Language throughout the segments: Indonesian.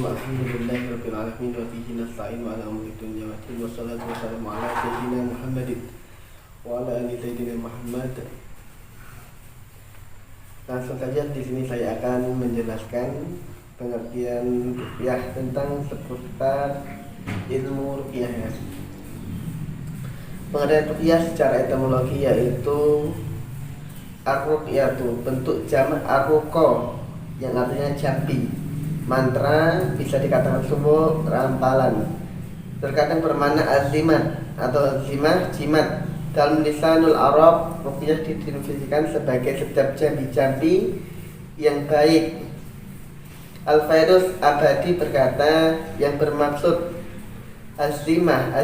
Alhamdulillahirabbil alamin wa bihi nasta'in wa ala umuri dunya wa din wassalatu wassalamu ala sayyidina Muhammadin wa ala ali sayyidina Muhammad. Langsung saja di sini saya akan menjelaskan pengertian ruqyah tentang seputar ilmu ruqyah ya. Pengertian ruqyah secara etimologi yaitu ar-ruqyatu, bentuk jamak ar-ruqa yang artinya jampi. Mantra bisa dikatakan sebuah rampalan. Terkadang bermakna azimat atau azimah, jimat. Dalam lisanul Arab, ruqyah didefinisikan sebagai setiap jampi-jampi yang baik. Al-Fairuz Abadi berkata, yang bermaksud azimah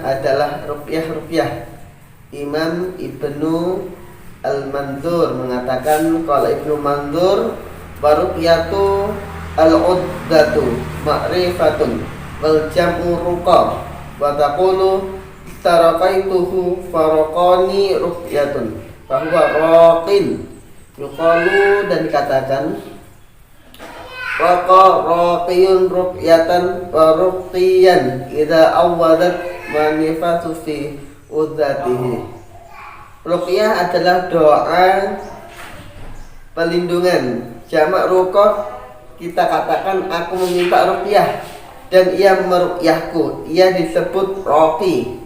adalah ruqyah. Imam Ibnu Al-Manzur mengatakan, kalau Ibnu Manzur, waruqyatu al-uddatu ma'rifatun wal jam'u ruqa wa taqulu taraqaituhu faraqani ruqyatun fahuwa raqin. Yuqalu, dan dikatakan raqa raqiyun ruqyatan wa ruqiyan idza awwadat manifatu fi udzatihi. Ruqyah adalah doa pelindungan. Jamak ruqa kita katakan aku meminta ruqyah dan ia meruqyahku, ia disebut raqi.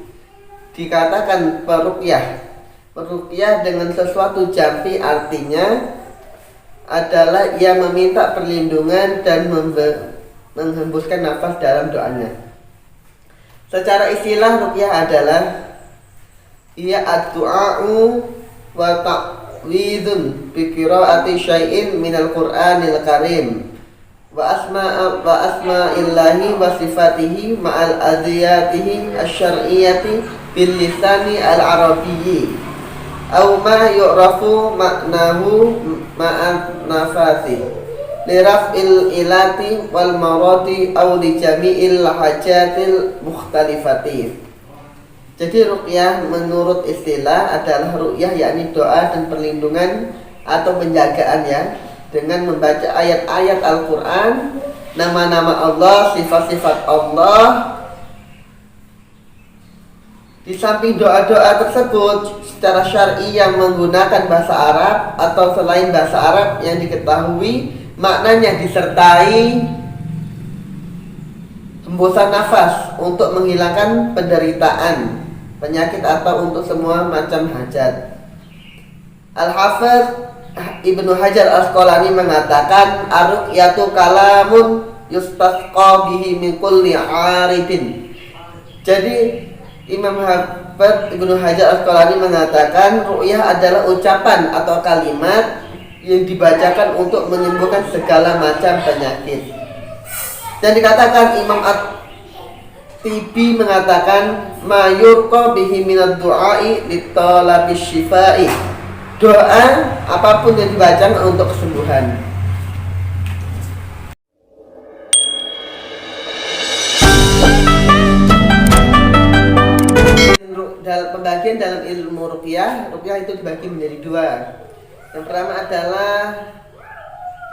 Dikatakan peruqyah. Peruqyah dengan sesuatu jampi artinya adalah ia meminta perlindungan dan menghembuskan nafas dalam doanya. Secara istilah ruqyah adalah ia ad-du'a'u wa ta'widun bi qira'ati syai'in minal Qur'anil Karim wa asma'illahi wa sifatihi ma'al adiyatihi asyar'iyyati bil lisani al-arabiyyi aw ma yu'rafu ma'nahu ma'an nafasi li raf'il ilati wal marati aw li jami'il hajatil mukhtalifati. Jadi ruqyah menurut istilah adalah ruqyah yakni doa dan perlindungan atau penjagaan ya, dengan membaca ayat-ayat Al-Quran, nama-nama Allah, sifat-sifat Allah. Di samping doa-doa tersebut secara syar'i yang menggunakan bahasa Arab atau selain bahasa Arab yang diketahui maknanya disertai hembusan nafas untuk menghilangkan penderitaan, penyakit atau untuk semua macam hajat. Al-Hafidz Ibnu Hajar Asqalani mengatakan ar-ruqyatu kalamun yustasqa bihi min kulli 'aridin. Jadi Imam Hafidz Ibnu Hajar Asqalani mengatakan ruqyah adalah ucapan atau kalimat yang dibacakan untuk menyembuhkan segala macam penyakit. Dan dikatakan Imam At-Tibi mengatakan ma yurqa bihi minad du'a'i li talabi syifai. Doa apapun yang dibaca untuk kesembuhan. Pembagian dalam ilmu ruqyah itu dibagi menjadi dua. Yang pertama adalah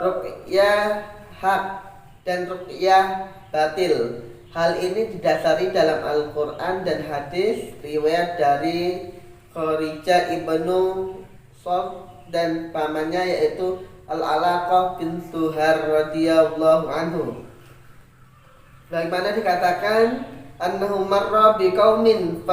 ruqyah hak dan ruqyah batil. Hal ini didasari dalam Al-Quran dan hadis riwayat dari Kharijah ibnu Sof dan pamannya yaitu Al-Alaqah bintu Har radhiyallahu anhu. Bagaimana dikatakan annahu marra biqaumin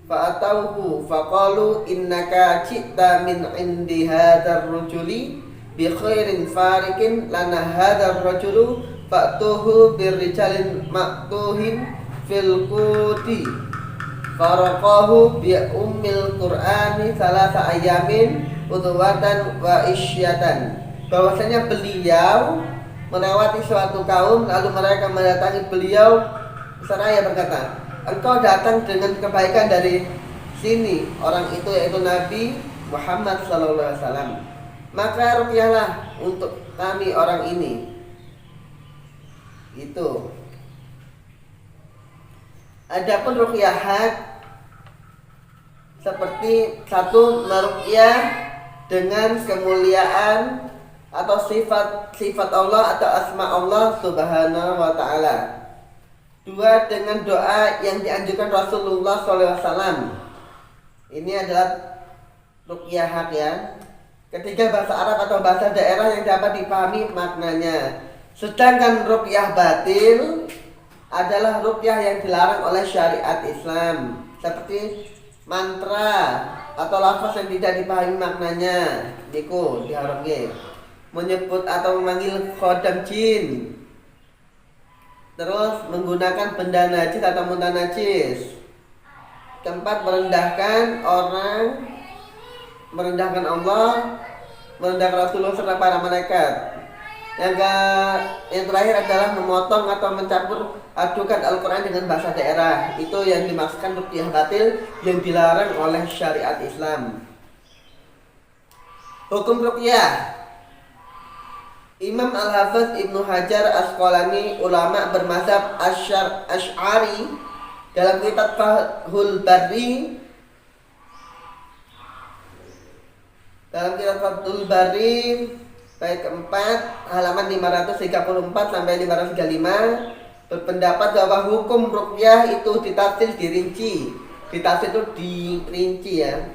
fa'atauhu faqalu innaka ji'ta min indi hadzal rajuli bi khairin farikin lana hadzal rajulu fa'tuhu birrijalin maqtuhin fil qudi faraqahu bi ummil qur'ani salasa ayamin udwatan wa isyatan. Bahwasanya beliau melewati suatu kaum lalu mereka mendatangi beliau seraya berkata, engkau datang dengan kebaikan dari sini, orang itu yaitu Nabi Muhammad SAW, maka ruqyahlah untuk kami orang ini. Itu. Adapun ruqyah hak seperti satu meruqyah dengan kemuliaan atau sifat Allah atau asma Allah subhanahu wa ta'ala. Dua, dengan doa yang dianjurkan Rasulullah SAW. Ini adalah ruqyah hak ya. Ketiga, bahasa Arab atau bahasa daerah yang dapat dipahami maknanya. Sedangkan ruqyah batil adalah ruqyah yang dilarang oleh syariat Islam, seperti mantra atau lafaz yang tidak dipahami maknanya. Niku diharamke. Menyebut atau memanggil khodam jin. Terus menggunakan benda najis atau muntah najis. Keempat, merendahkan orang, merendahkan Allah, merendahkan Rasulullah serta para malaikat. Yang terakhir adalah memotong atau mencampur adukan Al-Quran dengan bahasa daerah. Itu yang dimaksudkan ruqyah batil yang dilarang oleh syariat Islam. Hukum ruqyah. Imam Al-Hafiz Ibnu Hajar Asqalani, ulama bermazhab Asy'ari, dalam kitab Fathul Bari bait keempat halaman 534 sampai 535 berpendapat bahwa hukum ruqyah itu ditafsir dirinci. Ditafsir itu dirinci ya,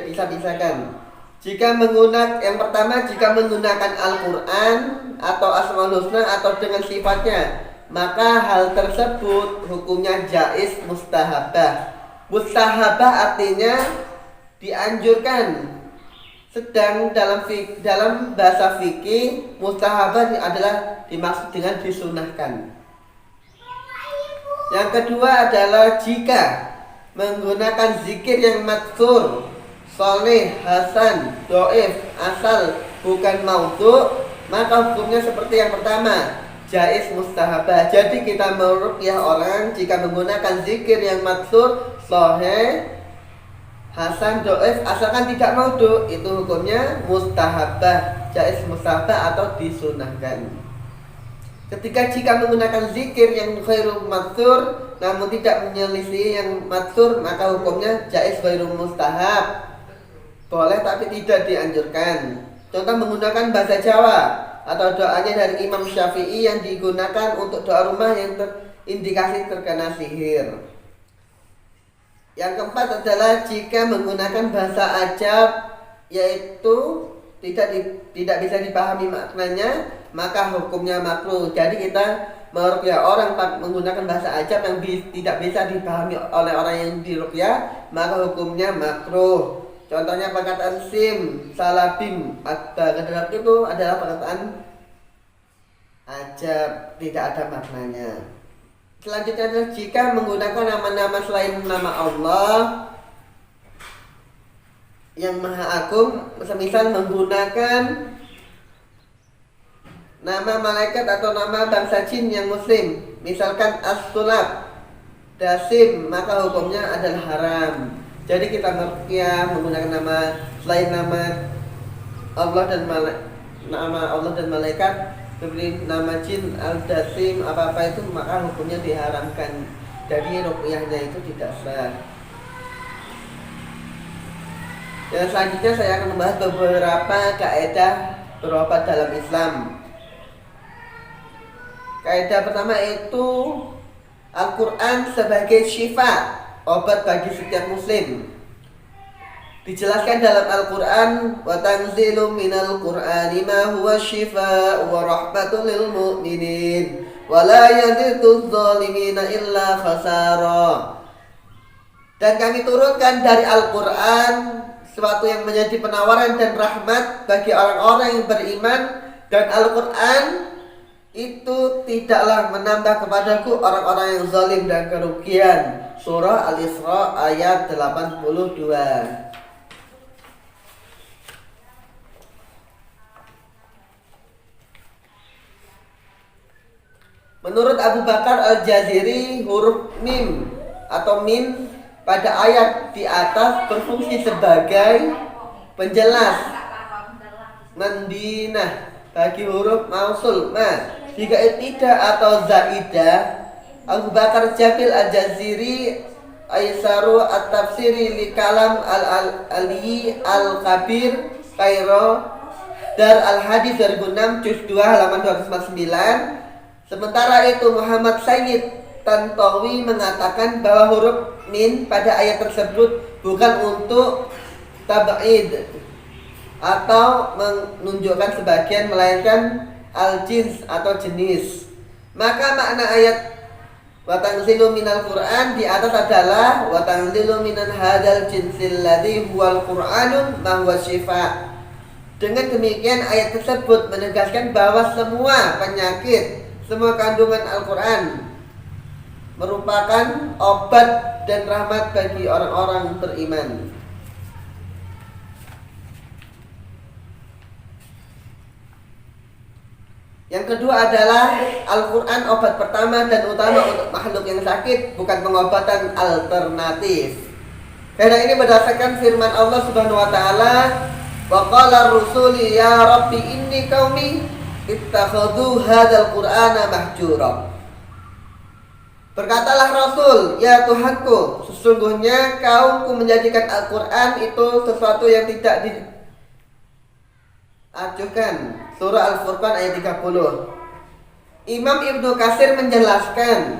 bisa-bisakan. Yang pertama, jika menggunakan Al-Quran atau Asmaul Husna atau dengan sifatnya, maka hal tersebut hukumnya jaiz mustahabah. Mustahabah artinya dianjurkan. Sedang dalam bahasa fikih, mustahabah adalah dimaksud dengan disunahkan. Yang kedua adalah jika menggunakan zikir yang matsur, soleh, hasan, doif, asal, bukan maudhu, maka hukumnya seperti yang pertama, jaiz mustahabah. Jadi kita meruqyah orang jika menggunakan zikir yang matsur, soleh, hasan, doif, asalkan tidak maudhu, itu hukumnya mustahabah, jaiz mustahabah atau disunahkan. Jika menggunakan zikir yang ghairu matsur namun tidak menyelisih yang matsur, maka hukumnya jaiz ghairu mustahab. Boleh tapi tidak dianjurkan. Contoh, menggunakan bahasa Jawa atau doanya dari Imam Syafi'i yang digunakan untuk doa rumah yang terindikasi terkena sihir. Yang keempat adalah jika menggunakan bahasa ajab, yaitu tidak bisa dipahami maknanya, maka hukumnya makruh. Jadi kita meruqyah orang menggunakan bahasa ajab yang tidak bisa dipahami oleh orang yang diruqyah, maka hukumnya makruh. Contohnya perkataan sim, salabim, akbar, itu adalah perkataan ajab, tidak ada maknanya. Selanjutnya adalah jika menggunakan nama-nama selain nama Allah yang Maha Agung, semisal menggunakan nama malaikat atau nama bangsa jin yang muslim, misalkan as-sulab, dasim, maka hukumnya adalah haram. Jadi kita meruqyah menggunakan nama selain nama Allah dan malaikat, seperti nama jin, al-dasim, apa-apa itu, maka hukumnya diharamkan. Jadi ruqyahnya itu tidak sah. Dan selanjutnya saya akan membahas beberapa kaidah berobat dalam Islam. Kaidah pertama itu Al-Quran sebagai syifa, obat bagi setiap muslim. Dijelaskan dalam Al-Quran, wa tanzilu minal Qur'ani ma huwa syifa wa rahmatul lil mu'minin wa la yazidu adh-dhalimina illa khasara. Dan kami turunkan dari Al-Quran sesuatu yang menjadi penawaran dan rahmat bagi orang-orang yang beriman, dan Al-Quran itu tidaklah menambah kepadaku orang-orang yang zalim dan kerugian. Surah Al-Isra ayat 82. Menurut Abu Bakar Al-Jaziri, huruf mim atau min pada ayat di atas berfungsi sebagai penjelas mendinah bagi huruf mausul ma. Jika tidak atau zaidah, Abu Bakar Jabil Al-Jaziri Aisaru At-Tafsiri li kalam Al-Ali Al-Kabir Kairo Dar Al-Hadis 2006 juz 2 halaman 249. Sementara itu Muhammad Sayyid Tantawi mengatakan bahwa huruf min pada ayat tersebut bukan untuk tab'id atau menunjukkan sebagian, melainkan al-jins atau jenis. Maka makna ayat wa tanzilu minal Qur'an di atas adalah wa tanzilu minan hadzal jinsil ladzi huwal Qur'anun ma huwa syifa. Dengan demikian ayat tersebut menegaskan bahwa semua penyakit, semua kandungan Al-Qur'an merupakan obat dan rahmat bagi orang-orang beriman. Yang kedua adalah Al-Quran obat pertama dan utama untuk makhluk yang sakit, bukan pengobatan alternatif. Karena ini berdasarkan firman Allah Subhanahu wa taala, wa qala ar-rusuli ya rabbi inni qaumi ittakhadhu hadzal qur'ana mahjura. Berkatalah Rasul, ya Tuhanku, sesungguhnya kaumku menjadikan Al-Quran itu sesuatu yang tidak diacuhkan. Surah Al-Furqan ayat 30. Imam Ibnu Katsir menjelaskan,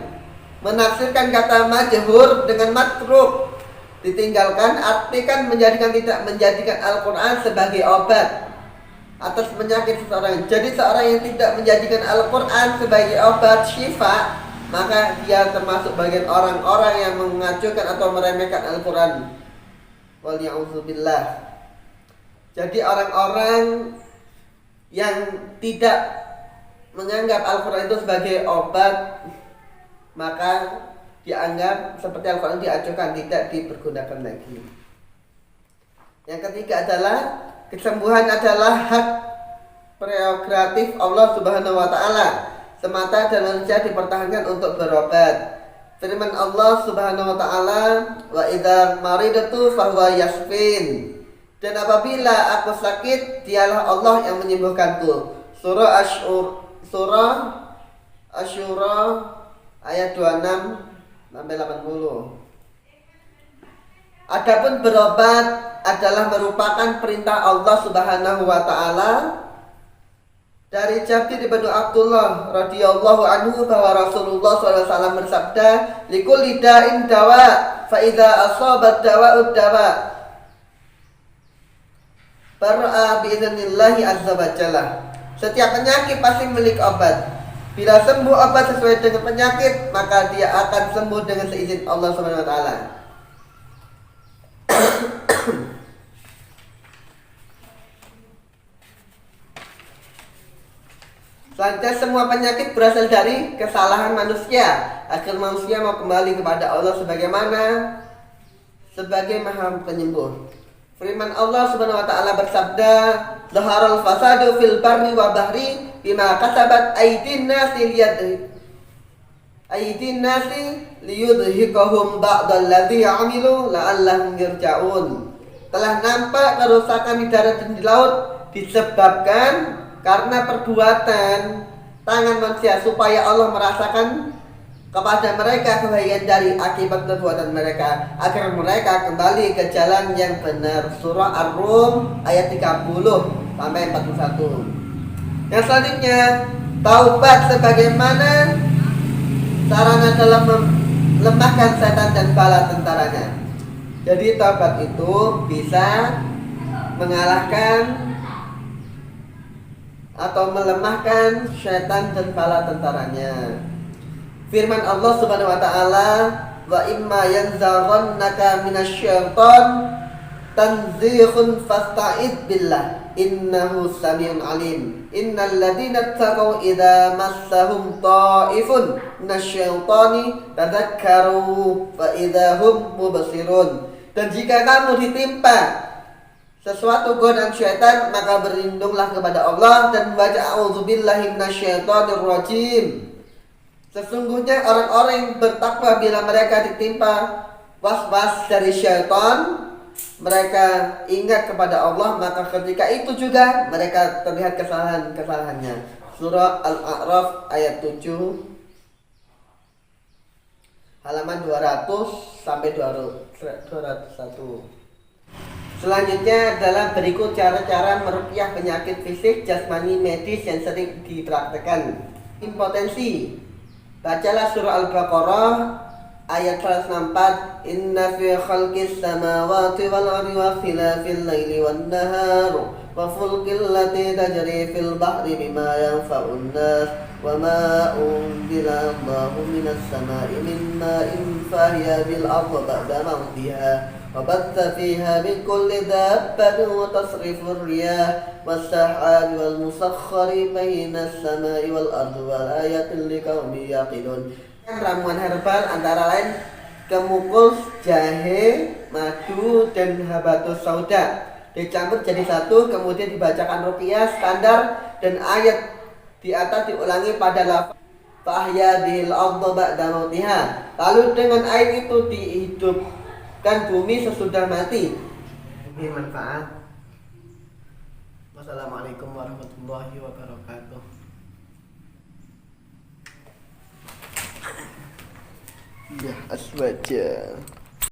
menafsirkan kata majhur dengan matruk, ditinggalkan, artikan tidak menjadikan Al-Quran sebagai obat atas penyakit seseorang. Jadi seorang yang tidak menjadikan Al-Quran sebagai obat syifa, maka dia termasuk bagian orang-orang yang mengacuhkan atau meremehkan Al-Quran. Waliya'udzubillah. Jadi orang-orang yang tidak menganggap Al-Quran itu sebagai obat, maka dianggap seperti Al-Quran diacuhkan, tidak dipergunakan lagi. Yang ketiga adalah kesembuhan adalah hak prerogatif Allah Subhanahu wa taala semata, dan manusia dipertahankan untuk berobat. Firman Allah Subhanahu wa taala, wa idza maridatu fahuwa yashfin. Dan apabila aku sakit, dialah Allah yang menyembuhkanku. Surah Asyura ayat 26 sampai 80. Adapun berobat adalah merupakan perintah Allah Subhanahu wa taala. Dari Jabir bin Abdullah radhiyallahu anhu bahwa Rasulullah SAW bersabda, likulli da'in dawa, fa idza asabat dawa'ud dawa bar'a bi'idznillah azza wa jalla. Setiap penyakit pasti memiliki obat. Bila sembuh obat sesuai dengan penyakit, maka dia akan sembuh dengan seizin Allah Subhanahu wa taala. Selanjutnya, semua penyakit berasal dari kesalahan manusia, agar manusia mau kembali kepada Allah sebagai Maha Penyembuh. Firman Allah Subhanahu wa taala bersabda, "Zaharal fasadu fil barri wa bahri bima kasabat aydin nasi liyudhhiqahum ba'dalladzi 'amilu la'allahum yarja'un." Telah nampak kerusakan di darat dan di laut disebabkan karena perbuatan tangan manusia, supaya Allah merasakan kepada mereka kebahagiaan dari akibat perbuatan mereka, agar mereka kembali ke jalan yang benar. Surah Ar-Rum ayat 30 sampai 41. Yang selanjutnya, taubat sebagaimana sarana dalam melemahkan setan dan bala tentaranya. Jadi taubat itu bisa mengalahkan atau melemahkan setan dan bala tentaranya. Firman Allah Subhanahu wa taala, wa imma yanzaghannaka minasyaiton tanzighun fasta'id billah innahu samiun alim. Innal ladzina taqaw idza massahum ta'ifun minasyaitoni tadzakkaru fa idza hum mubsirun. Dan jika kamu ditimpa sesuatu godaan syaitan, maka berlindunglah kepada Allah dan baca a'udzubillahi minasyaitonir rajim. Sesungguhnya orang-orang yang bertakwa bila mereka ditimpa was-was dari syaitan, mereka ingat kepada Allah, maka ketika itu juga mereka terlihat kesalahannya. Surah Al-A'raf ayat 7 halaman 200 sampai 201. Selanjutnya adalah berikut cara-cara meruqyah penyakit fisik, jasmani, medis yang sering dipraktekkan. Impotensi. Bacalah surah Al-Baqarah ayat 164. Inna fi khalqis samawati wal ardi wa ikhtilafil laili wan nahar wa fulkil lati tajri fil bahri bima yanfa'un nas wa ma unzila Allahu minas sama'i min ma'in fahiya bil ardi ba'da mawtiha وبث فيها من كل دابة وتصرف الرياح والسحاب والمسخر بين السماء والأرض والآيات لقوم يعقلون. Ramuan herbal antara lain kemukus, jahe, madu, dan habatus sauda dicampur jadi satu, kemudian dibacakan ruqyah standar dan ayat di atas diulangi pada lafaz fahya bil ardi ba'da mautiha. Lalu dengan air itu dihidupkan bumi sesudah mati. Ini manfaat. Wassalamualaikum warahmatullahi wabarakatuh. Ya, aswaja.